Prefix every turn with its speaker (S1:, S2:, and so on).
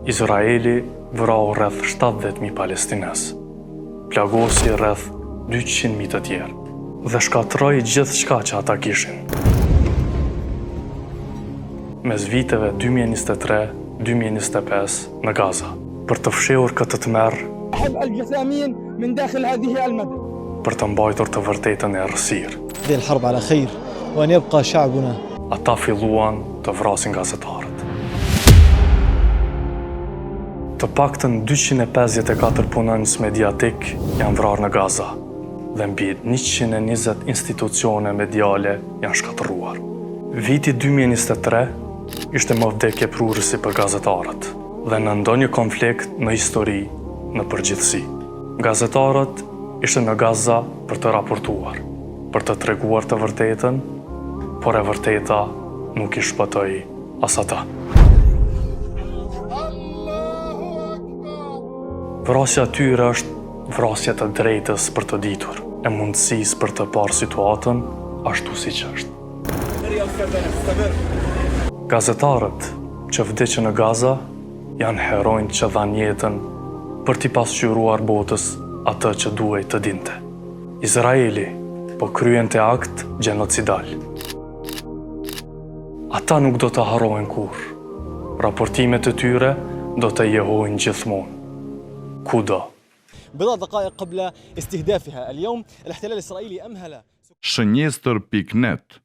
S1: Izraeli vrau rreth 70.000 palestines, plagosi rreth 200.000 të tjerë, dhe shkatroi gjithë shka që ata kishin. Mes viteve 2023-2025 në Gaza, për të fshehur këtë tmerr, për të mbajtur të vërtetën e errësirë. Ata filluan të vrasin gazetarët. Të paktën 254 punonjës mediatik janë vrarë në Gaza dhe mbi 120 institucione mediale janë shkatërruar. Viti 2023 ishte më vdekje prurësi për gazetarët dhe në ndonjë konflikt në histori në përgjithësi. Gazetarët ishte në Gaza për të raportuar, për të treguar të vërtetën, por e vërteta nuk i shpëtoi as ata. Vrasja tyre është vrasja të drejtës për të ditur, e mundësisë për të parë situatën ashtu siç është. Gazetarët që vdiqën në Gaza janë heronjtë që dhanë jetën për t'i pasqyruar botës atë që duhej të dinte. Izraeli po kryente akt gjenocidal. Ata nuk do të harrohen kurrë. Raportimet e tyre do të jehojnë gjithmonë. Kudo.
S2: Shënjestër.net